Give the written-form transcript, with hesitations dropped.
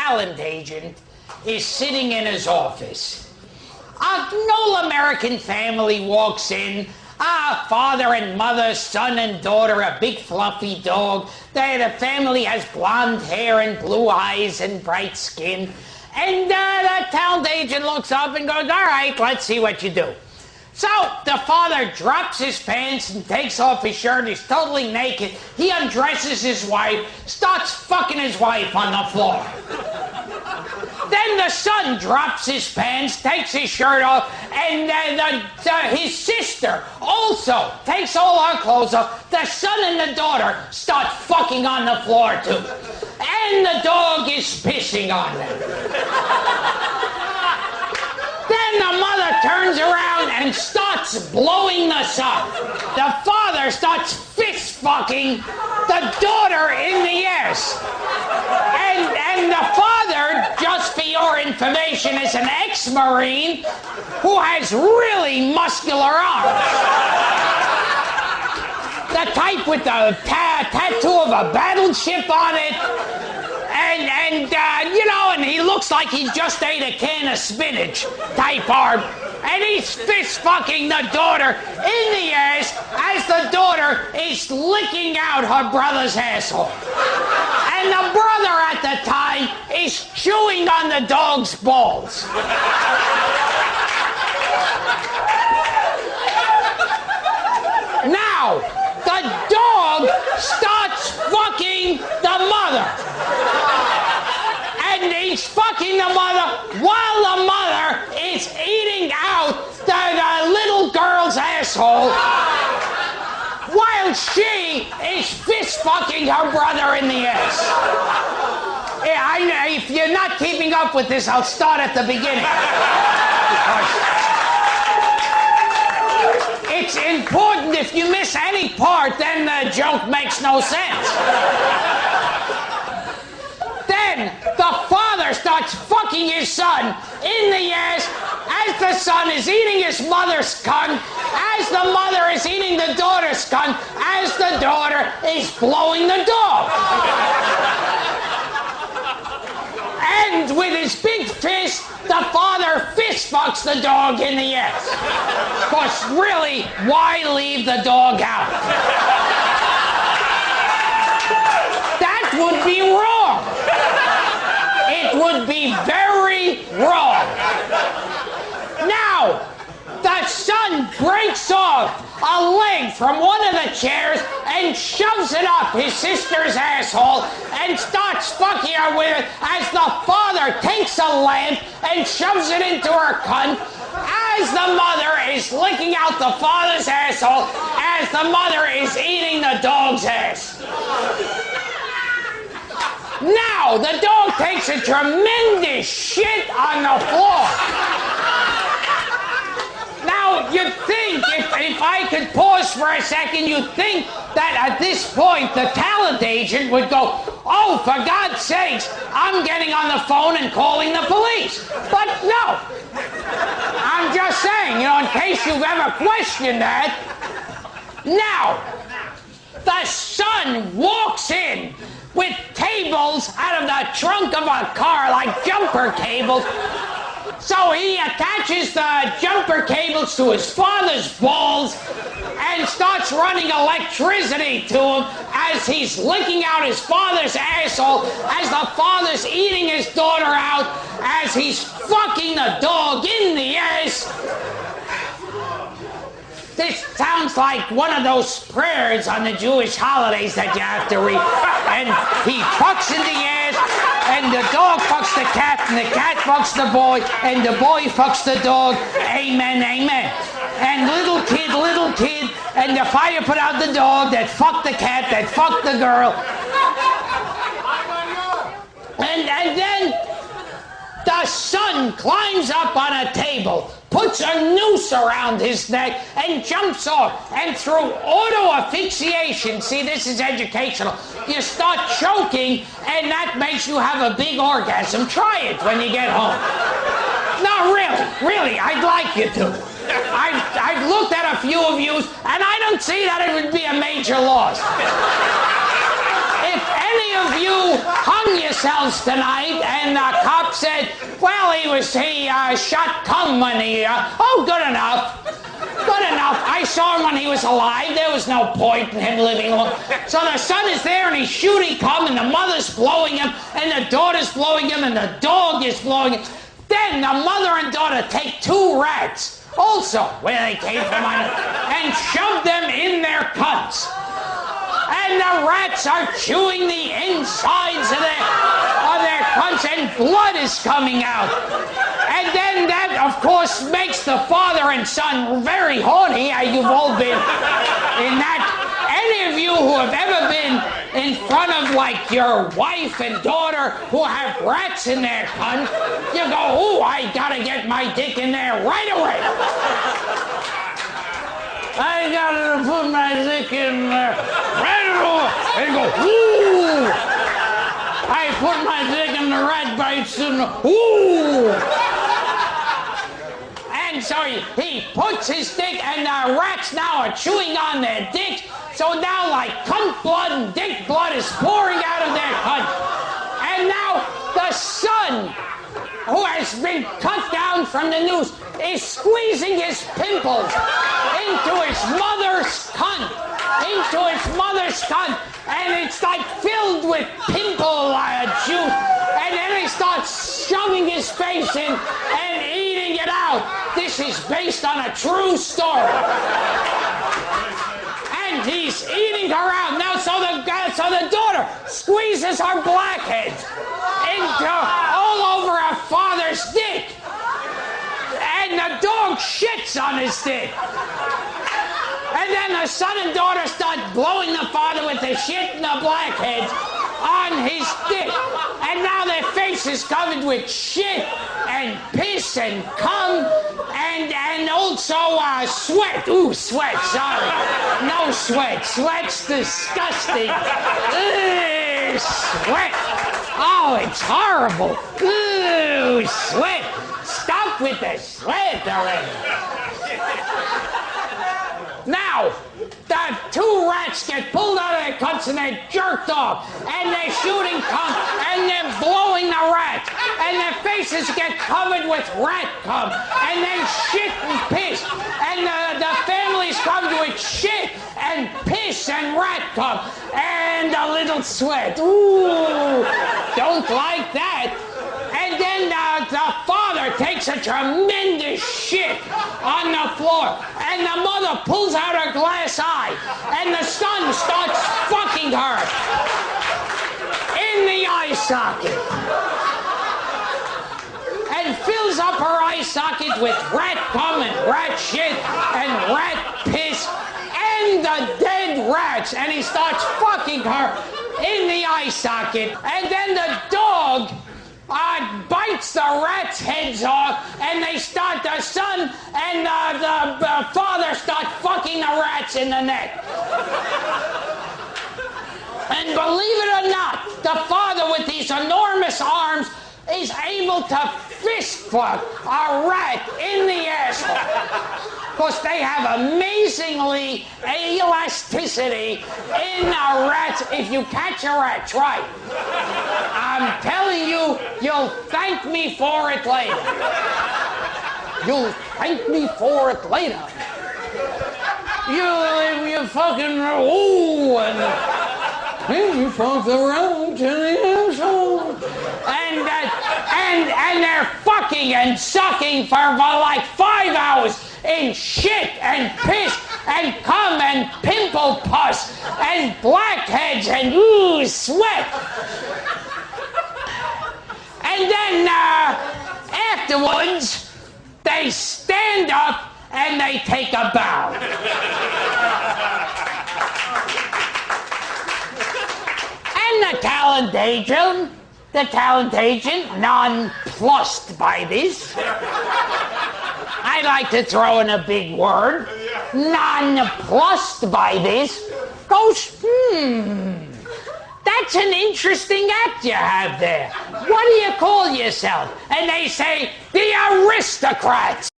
talent agent is sitting in his office. A normal American family walks in. Father and mother, son and daughter, a big fluffy dog. The family has blonde hair and blue eyes and bright skin. And the talent agent looks up and goes, all right, let's see what you do. So the father drops his pants and takes off his shirt. He's totally naked. He undresses his wife, starts fucking his wife on the floor. Then the son drops his pants, takes his shirt off, and his sister also takes all her clothes off. The son and the daughter start fucking on the floor too. And the dog is pissing on them. Then the mother turns around and starts blowing the son. The father starts fist fucking the daughter in the ass. And the father, just for your information, is an ex-Marine who has really muscular arms. The type with the tattoo of a battleship on it. And he looks like he just ate a can of spinach type arm. And he's fist fucking the daughter in the ass as the daughter is licking out her brother's asshole. And the brother at the time is chewing on the dog's balls. Now, the dog starts fucking the mother. And he's fucking the mother while the mother is eating out the little girl's asshole while she is fist fucking her brother in the ass. Yeah, if you're not keeping up with this, I'll start at the beginning. It's important. If you miss any part, then the joke makes no sense. Then the father starts fucking his son in the ass as the son is eating his mother's cunt, as the mother is eating the daughter's cunt, as the daughter is blowing the dog. And with his big fist, the father fist fucks the dog in the ass. Of course, really, why leave the dog out? That would be wrong. It would be very wrong. Now, the son breaks off a leg from one of the chairs and shoves it up his sister's asshole and starts fucking her with it as the father takes a lamp and shoves it into her cunt as the mother is licking out the father's asshole as the mother is eating the dog's ass. Now, the dog takes a tremendous shit on the floor. Now, you'd think, if I could pause for a second, you'd think that at this point, the talent agent would go, oh, for God's sakes, I'm getting on the phone and calling the police. But no. I'm just saying, in case you've ever questioned that. Now, the son walks in with cables out of the trunk of a car, like jumper cables. So he attaches the jumper cables to his father's balls and starts running electricity to him as he's licking out his father's asshole, as the father's eating his daughter out, as he's fucking the dog in the ass. This sounds like one of those prayers on the Jewish holidays that you have to read. And he fucks in the ass, and the dog fucks the cat, and the cat fucks the boy, and the boy fucks the dog. Amen, amen. And little kid, and the fire put out the dog that fucked the cat, that fucked the girl. And then the son climbs up on a table, puts a noose around his neck, and jumps off. And through auto-asphyxiation, see, this is educational, you start choking, and that makes you have a big orgasm. Try it when you get home. No, really, I'd like you to. I've looked at a few of you, and I don't see that it would be a major loss. If any of of you hung yourselves tonight? And the cop said, well, he shot cum when he, oh, good enough. Good enough. I saw him when he was alive. There was no point in him living long. So the son is there and he's shooting cum and the mother's blowing him and the daughter's blowing him and the dog is blowing him. Then the mother and daughter take 2 rats, also where they came from, and shove them in their cunts. And the rats are chewing the insides of their cunts and blood is coming out. And then that, of course, makes the father and son very horny. You've all been in that. Any of you who have ever been in front of, like, your wife and daughter who have rats in their cunt, you go, ooh, I gotta get my dick in there right away. I gotta put my dick in there right away. And go, ooh. I put my dick in the rat bites and ooh. And so he puts his dick, and the rats now are chewing on their dicks. So now, like, cunt blood and dick blood is pouring out of their cunt. And now the son, who has been cut down from the noose, is squeezing his pimples into his mother's cunt. Into his mother's cunt. And it's like filled with pimple juice. And then he starts shoving his face in and eating it out. This is based on a true story. And he's eating her out. Now, so the daughter squeezes her blackheads into all over her father's dick. And the dog shits on his dick. And then the son and daughter start blowing the father with the shit and the blackheads on his dick. And now their face is covered with shit and piss and cum and also sweat. Ooh, sweat, sorry. No sweat. Sweat's disgusting. Ugh, sweat. Oh, it's horrible. Ooh, sweat. Stop with the sweat already. Now, the 2 rats get pulled out of their cunts and they're jerked off. And they're shooting cum and they're blowing the rats. And their faces get covered with rat cum. And then shit and piss. And the families come to it shit and piss and rat cum. And a little sweat. Ooh, don't like that. And then the father takes a tremendous shit on the floor. And the mother pulls out her glass eye. And the son starts fucking her in the eye socket. And fills up her eye socket with rat cum and rat shit and rat piss and the dead rats. And he starts fucking her in the eye socket. And then the dog bites the rats' heads off, and the son and the father start fucking the rats in the neck. And believe it or not, the father with these enormous arms is able to fist fuck a rat in the asshole. Because they have amazingly elasticity in rats. If you catch a rat, try it. I'm telling you, you'll thank me for it later. You'll thank me for it later. You fucking, ooh, and you fuck around to the asshole. And they're fucking and sucking for like 5 hours in shit and piss and cum and pimple pus and blackheads and ooh, sweat. And then afterwards, they stand up and they take a bow. And the talent agent, nonplussed by this, I'd like to throw in a big word, nonplussed by this, goes, that's an interesting act you have there. What do you call yourself? And they say, the Aristocrats.